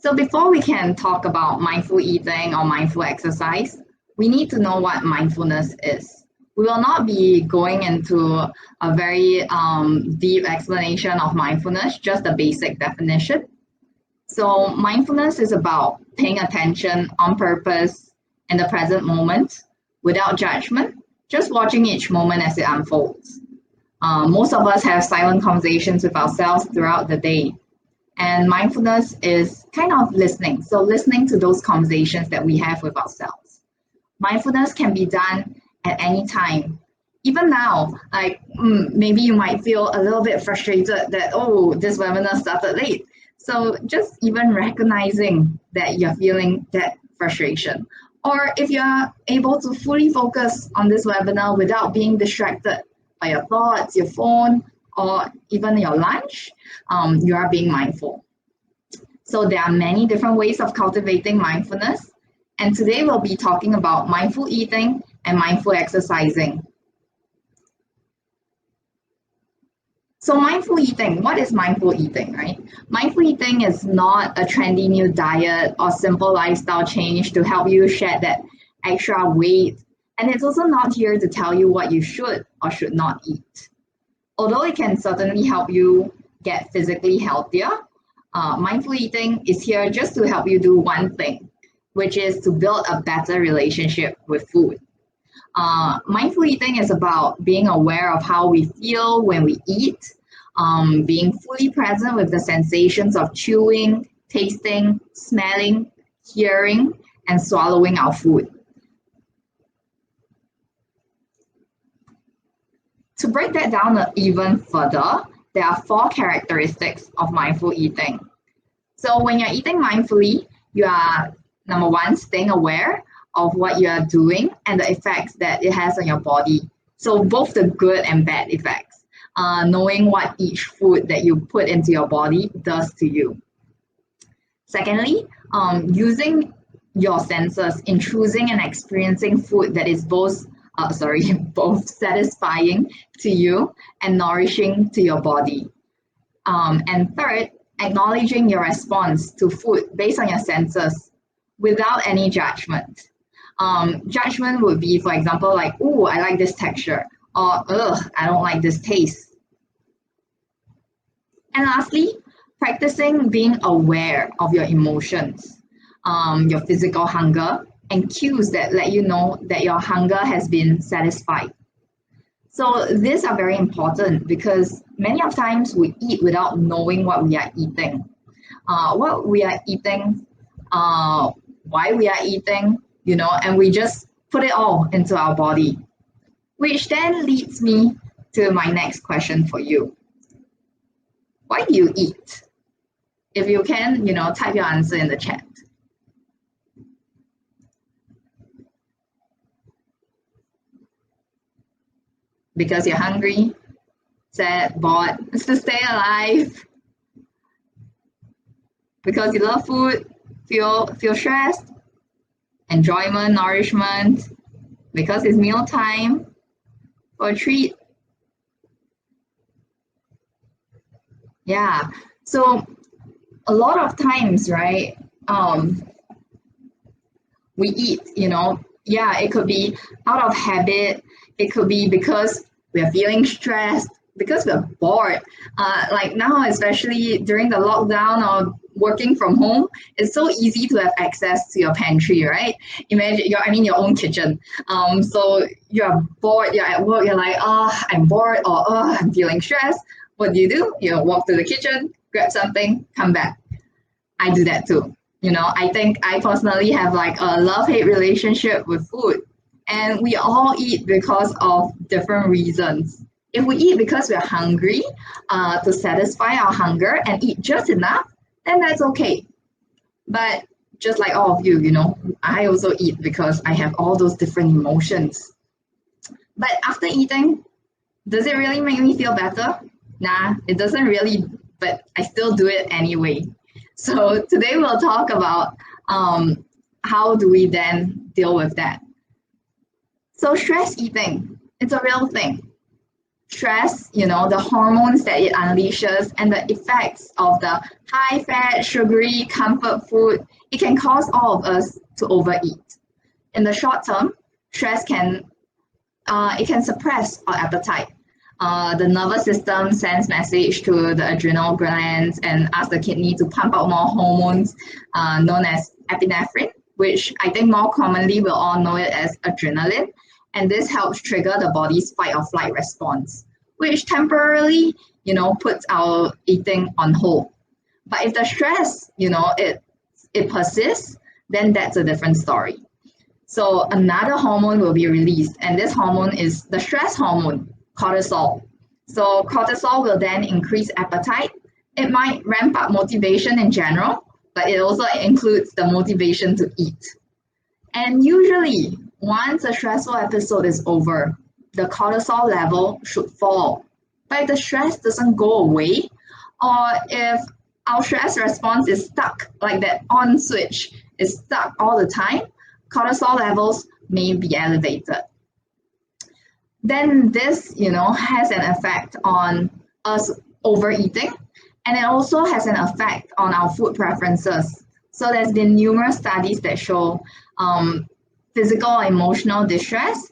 So before we can talk about mindful eating or mindful exercise, we need to know what mindfulness is. We will not be going into a very deep explanation of mindfulness, just a basic definition. So mindfulness is about paying attention on purpose in the present moment without judgment, just watching each moment as it unfolds. Most of us have silent conversations with ourselves throughout the day. And mindfulness is kind of listening. So listening to those conversations that we have with ourselves. Mindfulness can be done at any time. Even now, like maybe you might feel a little bit frustrated that, oh, this webinar started late. So just even recognizing that you're feeling that frustration. Or if you're able to fully focus on this webinar without being distracted by your thoughts, your phone, or even your lunch, you are being mindful. So there are many different ways of cultivating mindfulness. And today we'll be talking about mindful eating and mindful exercising. So mindful eating, what is mindful eating, right? Mindful eating is not a trendy new diet or simple lifestyle change to help you shed that extra weight. And it's also not here to tell you what you should or should not eat. Although it can certainly help you get physically healthier, mindful eating is here just to help you do one thing, which is to build a better relationship with food. Mindful eating is about being aware of how we feel when we eat, being fully present with the sensations of chewing, tasting, smelling, hearing, and swallowing our food. To break that down even further, there are 4 characteristics of mindful eating. So when you're eating mindfully, you are, number 1, staying aware of what you are doing and the effects that it has on your body. So both the good and bad effects, knowing what each food that you put into your body does to you. Secondly, using your senses in choosing and experiencing food that is both satisfying to you and nourishing to your body. And third, acknowledging your response to food based on your senses without any judgment. Judgment would be, for example, like, oh, I like this texture, or ugh, I don't like this taste. And lastly, practicing being aware of your emotions, your physical hunger, and cues that let you know that your hunger has been satisfied. So these are very important because many of times we eat without knowing what we are eating. What we are eating, why we are eating, and we just put it all into our body. Which then leads me to my next question for you. Why do you eat? If you can, type your answer in the chat. Because you're hungry, sad, bored, it's to stay alive. Because you love food, feel stressed, enjoyment, nourishment, because it's meal time, for a treat. Yeah, so a lot of times, right, we eat, it could be out of habit, it could be because we're feeling stressed, because we're bored. Like now, especially during the lockdown or working from home, it's so easy to have access to your pantry, right? Imagine your own kitchen. So you're bored, you're at work, you're like, oh, I'm bored, or oh, I'm feeling stressed. What do? You walk to the kitchen, grab something, come back. I do that too. I think I personally have like a love-hate relationship with food. And we all eat because of different reasons. If we eat because we're hungry, to satisfy our hunger and eat just enough, then that's okay. But just like all of you, I also eat because I have all those different emotions. But after eating, does it really make me feel better? Nah, it doesn't really, but I still do it anyway. So today we'll talk about how do we then deal with that. So stress eating, it's a real thing. Stress, the hormones that it unleashes and the effects of the high fat, sugary comfort food, it can cause all of us to overeat. In the short term, stress can suppress our appetite. The nervous system sends message to the adrenal glands and asks the kidney to pump out more hormones known as epinephrine, which I think more commonly we'll all know it as adrenaline. And this helps trigger the body's fight or flight response, which temporarily, puts our eating on hold. But if the stress, it persists, then that's a different story. So another hormone will be released, and this hormone is the stress hormone, cortisol. So cortisol will then increase appetite. It might ramp up motivation in general, but it also includes the motivation to eat. And usually, once a stressful episode is over, the cortisol level should fall. But if the stress doesn't go away, or if our stress response is stuck, like that on switch is stuck all the time, cortisol levels may be elevated. Then this, has an effect on us overeating, and it also has an effect on our food preferences. So there's been numerous studies that show physical or emotional distress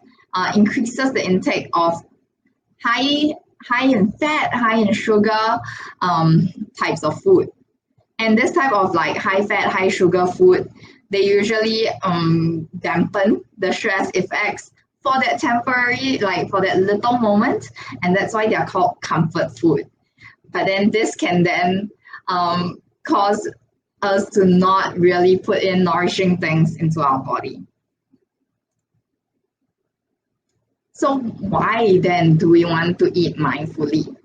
increases the intake of high in fat, high in sugar types of food. And this type of like high fat, high sugar food, they usually dampen the stress effects for that temporary, like for that little moment, and that's why they are called comfort food. But then this can then cause us to not really put in nourishing things into our body. So why then do we want to eat mindfully?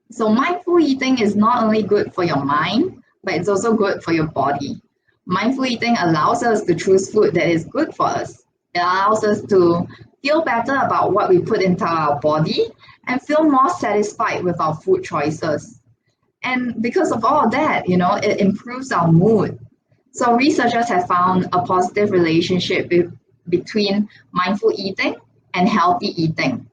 So mindful eating is not only good for your mind, but it's also good for your body. Mindful eating allows us to choose food that is good for us. It allows us to feel better about what we put into our body and feel more satisfied with our food choices. And because of all of that, it improves our mood. So researchers have found a positive relationship between mindful eating and healthy eating.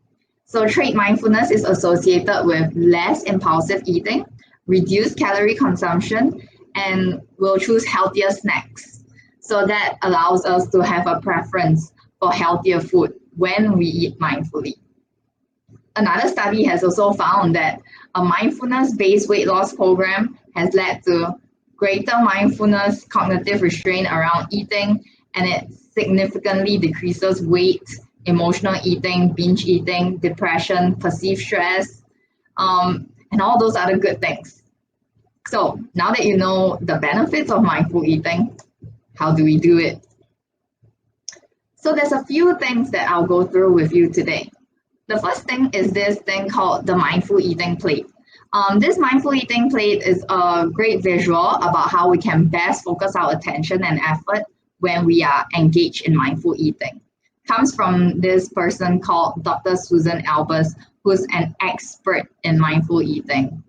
So trait mindfulness is associated with less impulsive eating, reduced calorie consumption, and we'll choose healthier snacks. So that allows us to have a preference for healthier food when we eat mindfully. Another study has also found that a mindfulness-based weight loss program has led to greater mindfulness, cognitive restraint around eating, and it significantly decreases weight, emotional eating, binge eating, depression, perceived stress, and all those other good things. So now that you know the benefits of mindful eating, how do we do it? So there's a few things that I'll go through with you today. The first thing is this thing called the mindful eating plate. This mindful eating plate is a great visual about how we can best focus our attention and effort when we are engaged in mindful eating. Comes from this person called Dr. Susan Albers, who's an expert in mindful eating.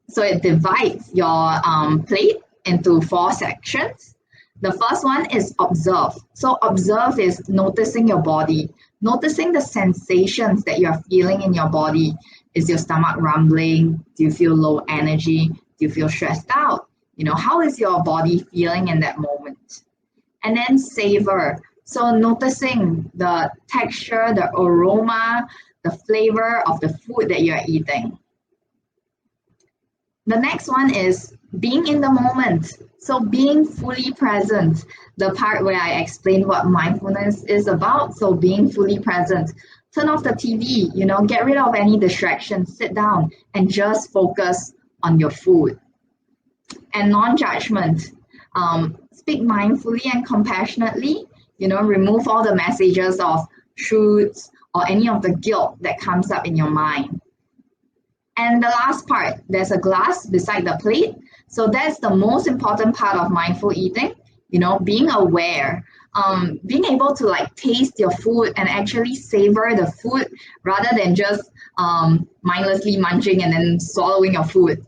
So it divides your plate into 4 sections. The first one is observe. So observe is noticing your body, noticing the sensations that you're feeling in your body. Is your stomach rumbling? Do you feel low energy? Do you feel stressed out? How is your body feeling in that moment? And then savor. So noticing the texture, the aroma, the flavor of the food that you're eating. The next one is being in the moment. So being fully present, the part where I explain what mindfulness is about. So being fully present. Turn off the TV, get rid of any distractions, sit down and just focus on your food. And non-judgment. Speak mindfully and compassionately, remove all the messages of shoulds or any of the guilt that comes up in your mind. And the last part, there's a glass beside the plate. So that's the most important part of mindful eating, being aware, being able to taste your food and actually savor the food rather than just mindlessly munching and then swallowing your food.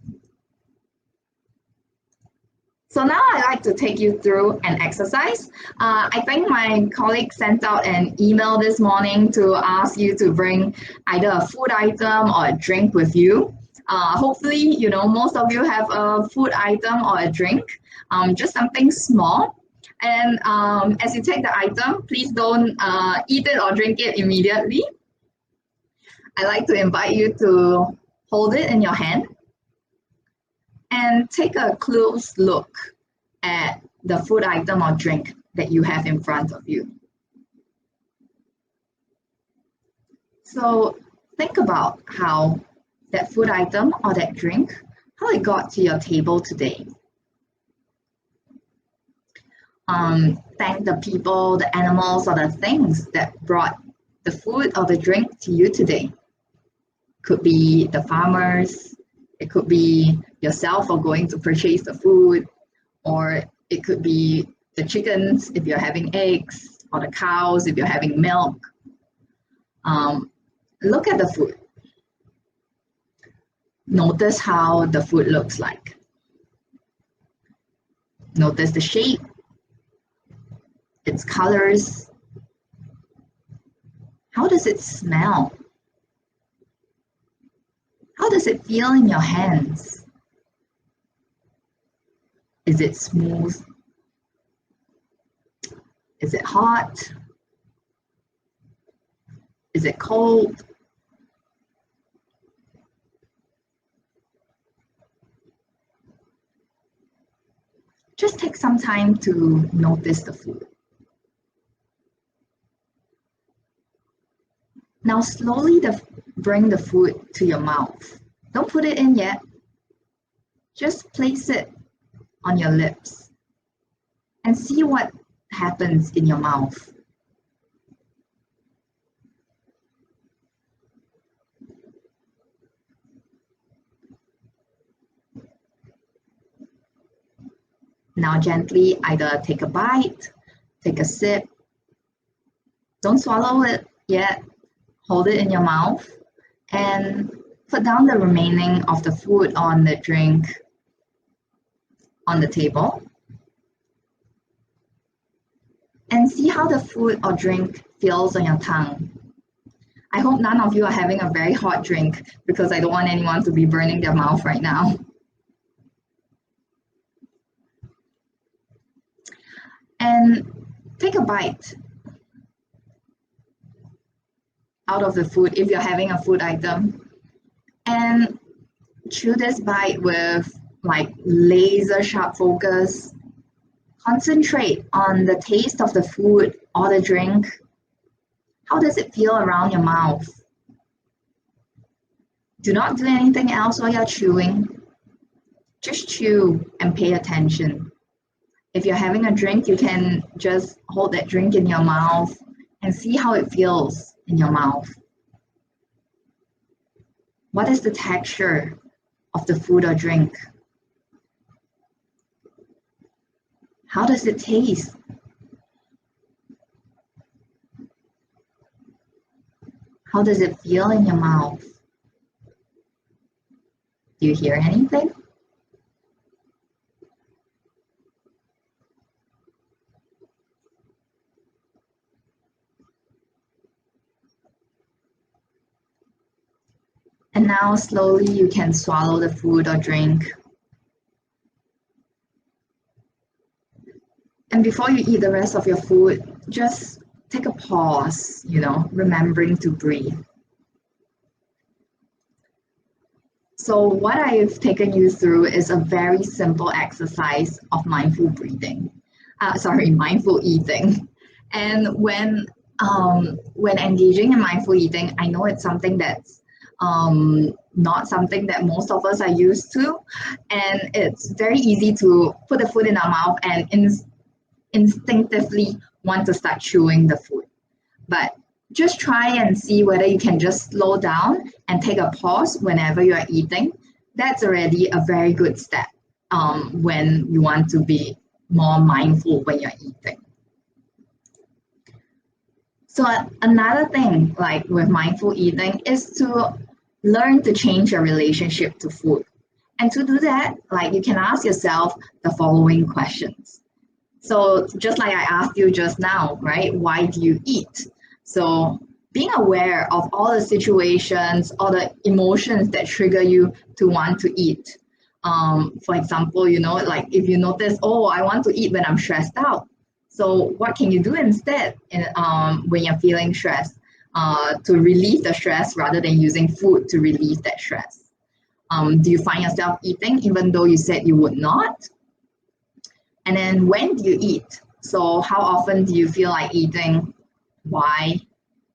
So now I'd like to take you through an exercise. I think my colleague sent out an email this morning to ask you to bring either a food item or a drink with you. Hopefully, most of you have a food item or a drink, just something small. And as you take the item, please don't eat it or drink it immediately. I'd like to invite you to hold it in your hand and take a close look at the food item or drink that you have in front of you. So think about how that food item or that drink, how it got to your table today. Thank the people, the animals, or the things that brought the food or the drink to you today. Could be the farmers, it could be yourself for going to purchase the food, or it could be the chickens if you're having eggs, or the cows if you're having milk. Look at the food. Notice how the food looks like. Notice the shape, its colors. How does it smell? How does it feel in your hands? Is it smooth? Is it hot? Is it cold? Just take some time to notice the food. Now slowly bring the food to your mouth. Don't put it in yet. Just place it on your lips and see what happens in your mouth. Now gently either take a bite, take a sip. Don't swallow it yet. Hold it in your mouth and put down the remaining of the food on the drink on the table. And see how the food or drink feels on your tongue. I hope none of you are having a very hot drink because I don't want anyone to be burning their mouth right now. And take a bite out of the food if you're having a food item, and chew this bite with like laser sharp focus. Concentrate on the taste of the food or the drink. How does it feel around your mouth? Do not do anything else while you're chewing. Just chew and pay attention. If you're having a drink, you can just hold that drink in your mouth and see how it feels in your mouth. What is the texture of the food or drink? How does it taste? How does it feel in your mouth? Do you hear anything? And now slowly you can swallow the food or drink. And before you eat the rest of your food, just take a pause, remembering to breathe. So what I've taken you through is a very simple exercise of mindful breathing. Mindful eating. And when engaging in mindful eating, I know it's something that's not something that most of us are used to, and it's very easy to put the food in our mouth and instinctively want to start chewing the food. But just try and see whether you can just slow down and take a pause whenever you are eating. That's already a very good step when you want to be more mindful when you're eating. So another thing, like with mindful eating, is to learn to change your relationship to food. And to do that, like you can ask yourself the following questions. So just like I asked you just now, right? Why do you eat? So being aware of all the situations, all the emotions that trigger you to want to eat. For example, like if you notice, oh, I want to eat when I'm stressed out. So what can you do instead when you're feeling stressed to relieve the stress rather than using food to relieve that stress? Do you find yourself eating even though you said you would not? And then when do you eat? So how often do you feel like eating? Why?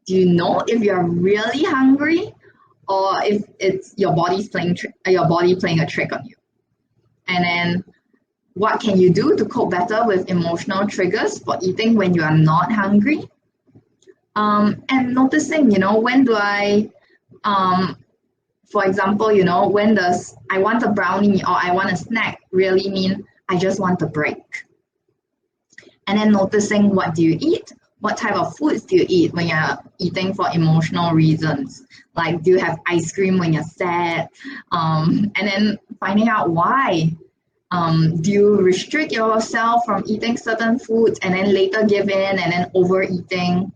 Do you know if you're really hungry or if it's your body playing a trick on you? And then what can you do to cope better with emotional triggers for eating when you are not hungry? And noticing, when do for example, when does I want a brownie or I want a snack really mean I just want a break? And then noticing what do you eat? What type of foods do you eat when you're eating for emotional reasons? Like, do you have ice cream when you're sad? And then finding out why. Do you restrict yourself from eating certain foods and then later give in and then overeating?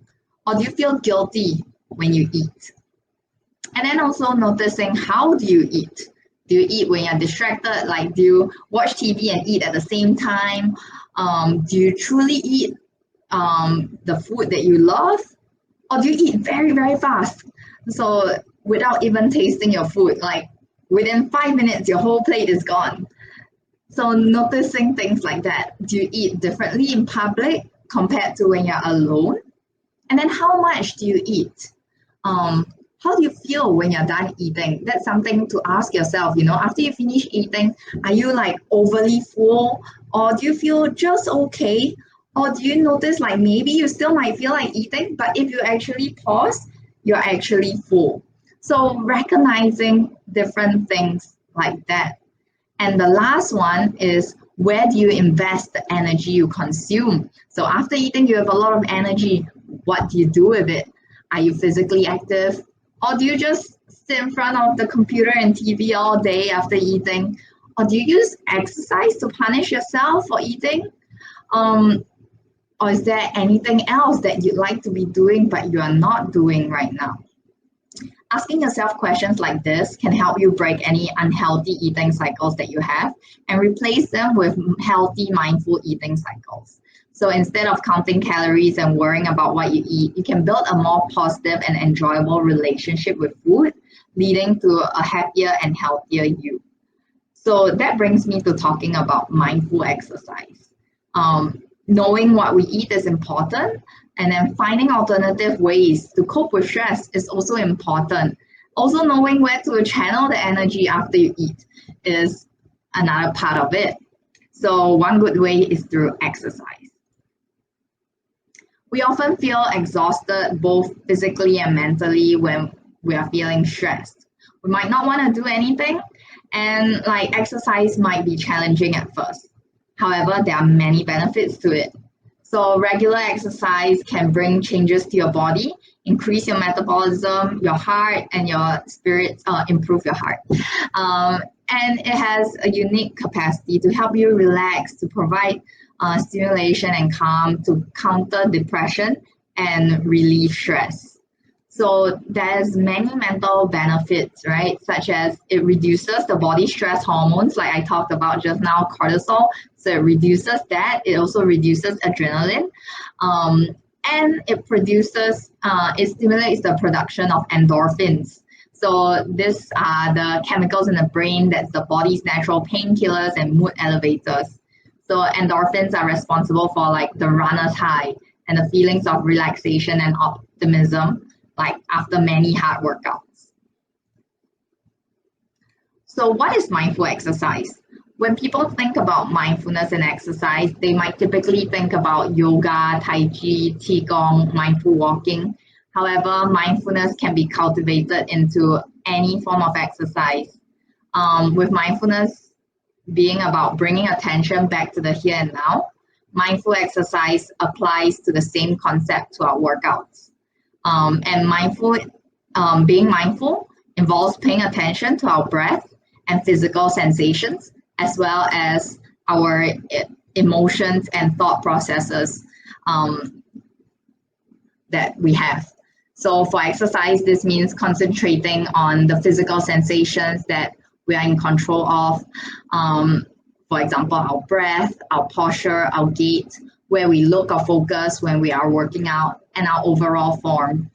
Or do you feel guilty when you eat? And then also noticing how do you eat? Do you eat when you're distracted? Like, do you watch TV and eat at the same time? Do you truly eat the food that you love? Or do you eat very, very fast? So without even tasting your food, like within 5 minutes, your whole plate is gone. So noticing things like that. Do you eat differently in public compared to when you're alone? And then how much do you eat? How do you feel when you're done eating? That's something to ask yourself, after you finish eating, are you like overly full or do you feel just okay? Or do you notice like maybe you still might feel like eating, but if you actually pause, you're actually full. So recognizing different things like that. And the last one is where do you invest the energy you consume? So after eating, you have a lot of energy. What do you do with it? Are you physically active? Or do you just sit in front of the computer and TV all day after eating? Or do you use exercise to punish yourself for eating? Or is there anything else that you'd like to be doing but you are not doing right now? Asking yourself questions like this can help you break any unhealthy eating cycles that you have and replace them with healthy, mindful eating cycles. So instead of counting calories and worrying about what you eat, you can build a more positive and enjoyable relationship with food, leading to a happier and healthier you. So that brings me to talking about mindful exercise. Knowing what we eat is important, and then finding alternative ways to cope with stress is also important. Also knowing where to channel the energy after you eat is another part of it. So one good way is through exercise. We often feel exhausted both physically and mentally when we are feeling stressed. We might not want to do anything, and like exercise might be challenging at first. However, there are many benefits to it. So regular exercise can bring changes to your body, increase your metabolism, your heart, and your spirits, improve your heart. And it has a unique capacity to help you relax, to provide stimulation and calm, to counter depression and relieve stress. So there's many mental benefits, right? Such as it reduces the body stress hormones, like I talked about just now, cortisol. So it reduces that. It also reduces adrenaline. And it stimulates the production of endorphins. So these are the chemicals in the brain that's the body's natural painkillers and mood elevators. So endorphins are responsible for like the runner's high and the feelings of relaxation and optimism, like after many hard workouts. So what is mindful exercise? When people think about mindfulness and exercise, they might typically think about yoga, tai chi, qigong, mindful walking. However, mindfulness can be cultivated into any form of exercise. With mindfulness being about bringing attention back to the here and now, mindful exercise applies to the same concept to our workouts. And being mindful involves paying attention to our breath and physical sensations, as well as our emotions and thought processes that we have. So for exercise, this means concentrating on the physical sensations that we are in control of. For example, our breath, our posture, our gait, where we look or focus when we are working out, and our overall form.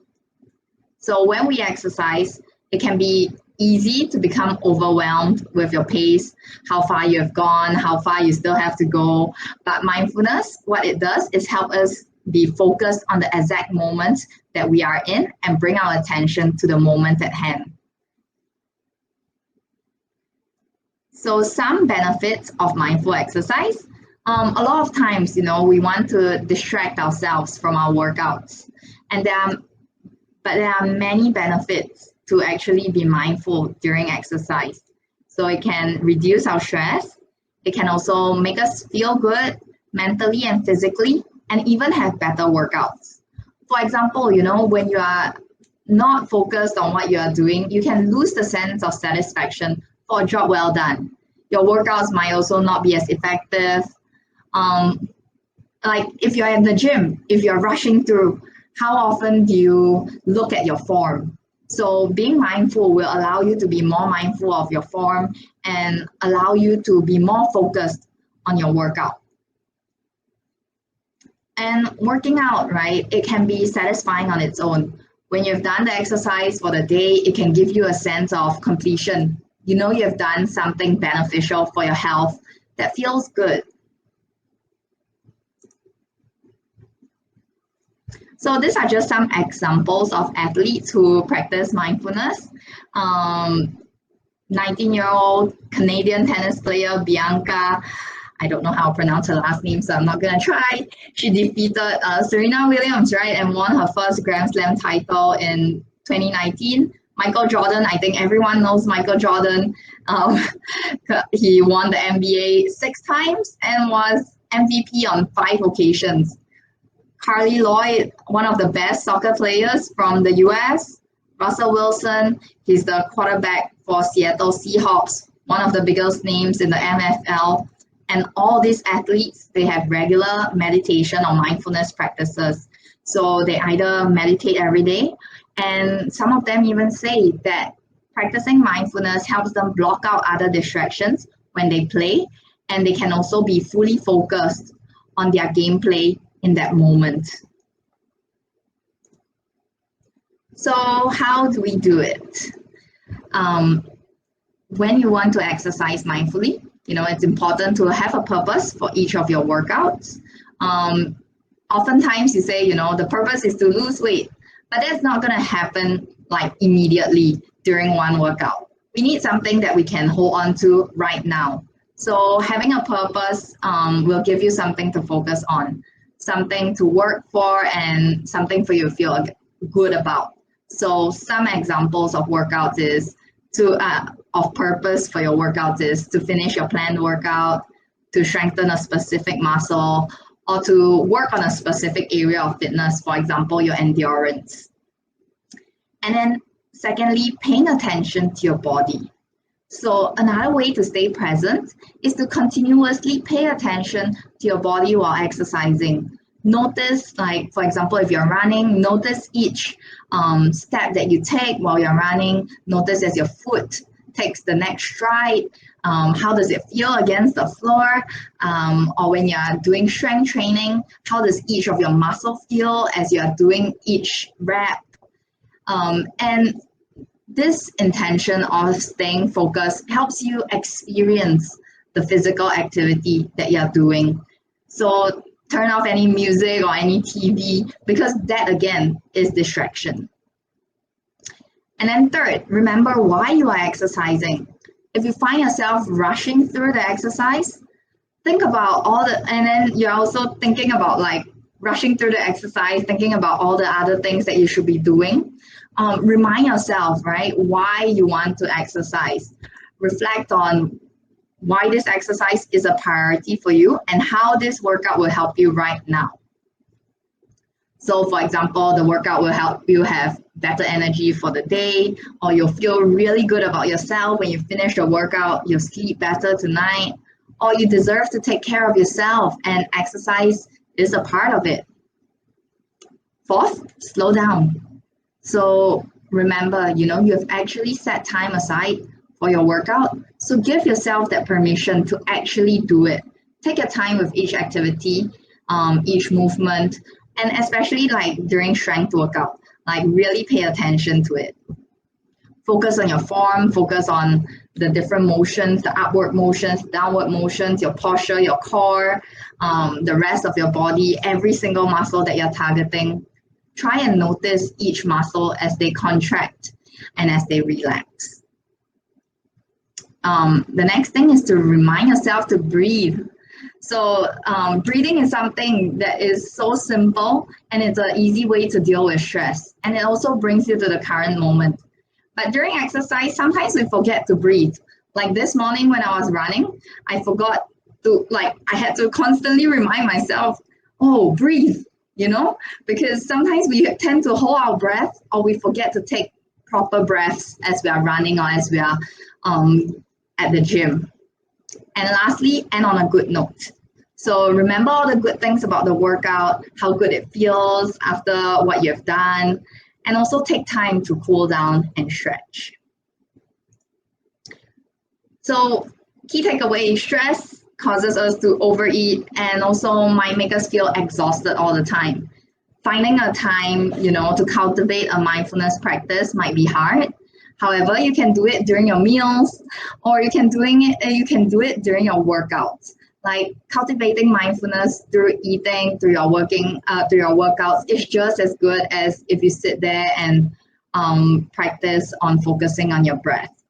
So when we exercise, it can be easy to become overwhelmed with your pace, how far you have gone, how far you still have to go. But mindfulness, what it does is help us be focused on the exact moment that we are in and bring our attention to the moment at hand. So some benefits of mindful exercise. A lot of times, we want to distract ourselves from our workouts, but there are many benefits to actually be mindful during exercise. So it can reduce our stress. It can also make us feel good mentally and physically, and even have better workouts. For example, when you are not focused on what you are doing, you can lose the sense of satisfaction for a job well done. Your workouts might also not be as effective. Like if you're in the gym, if you're rushing through, how often do you look at your form? So being mindful will allow you to be more mindful of your form and allow you to be more focused on your workout. And working out, right, it can be satisfying on its own. When you've done the exercise for the day, it can give you a sense of completion. You've done something beneficial for your health that feels good. So these are just some examples of athletes who practice mindfulness. 19-year-old Canadian tennis player Bianca, I don't know how to pronounce her last name, so I'm not going to try. She defeated Serena Williams, right, and won her first Grand Slam title in 2019. Michael Jordan, I think everyone knows Michael Jordan. He won the NBA 6 times and was MVP on 5 occasions. Carly Lloyd, one of the best soccer players from the US. Russell Wilson, he's the quarterback for Seattle Seahawks, one of the biggest names in the NFL. And all these athletes, they have regular meditation or mindfulness practices. So they either meditate every day, and some of them even say that practicing mindfulness helps them block out other distractions when they play, and they can also be fully focused on their gameplay in that moment. So how do we do it? When you want to exercise mindfully, it's important to have a purpose for each of your workouts. Oftentimes you say, the purpose is to lose weight, but that's not going to happen like immediately during one workout. We need something that we can hold on to right now. So having a purpose will give you something to focus on, something to work for, and something for you to feel good about. So some examples of workouts is of purpose for your workouts is to finish your planned workout, to strengthen a specific muscle, or to work on a specific area of fitness, for example, your endurance. And then secondly, paying attention to your body. So another way to stay present is to continuously pay attention to your body while exercising. Notice, like, for example, if you're running, notice each step that you take while you're running. Notice as your foot takes the next stride. How does it feel against the floor? Or when you're doing strength training, how does each of your muscle feel as you're doing each rep? And this intention of staying focused helps you experience the physical activity that you're doing. So turn off any music or any TV, because that again is distraction. And then third, remember why you are exercising. If you find yourself rushing through the exercise, think about and then you're also thinking about like rushing through the exercise, thinking about all the other things that you should be doing. Remind yourself, right, why you want to exercise. Reflect on why this exercise is a priority for you and how this workout will help you right now. So for example, the workout will help you have better energy for the day, or you'll feel really good about yourself when you finish your workout, you'll sleep better tonight, or you deserve to take care of yourself and exercise is a part of it. Fourth, slow down. So remember, you've actually set time aside for your workout. So give yourself that permission to actually do it. Take your time with each activity, each movement, and especially like during strength workout, like really pay attention to it. Focus on your form, focus on the different motions, the upward motions, downward motions, your posture, your core, the rest of your body, every single muscle that you're targeting. Try and notice each muscle as they contract and as they relax. The next thing is to remind yourself to breathe. So breathing is something that is so simple, and it's an easy way to deal with stress. And it also brings you to the current moment. But during exercise, sometimes we forget to breathe. Like this morning when I was running, I forgot to, I had to constantly remind myself, oh, breathe, because sometimes we tend to hold our breath, or we forget to take proper breaths as we are running or as we are at the gym. And lastly, end on a good note. So remember all the good things about the workout, how good it feels after what you've done, and also take time to cool down and stretch. So key takeaway, stress causes us to overeat and also might make us feel exhausted all the time. Finding a time, to cultivate a mindfulness practice might be hard. However, you can do it during your meals, or you can do it during your workouts. Like cultivating mindfulness through eating, through your workouts is just as good as if you sit there and practice on focusing on your breath.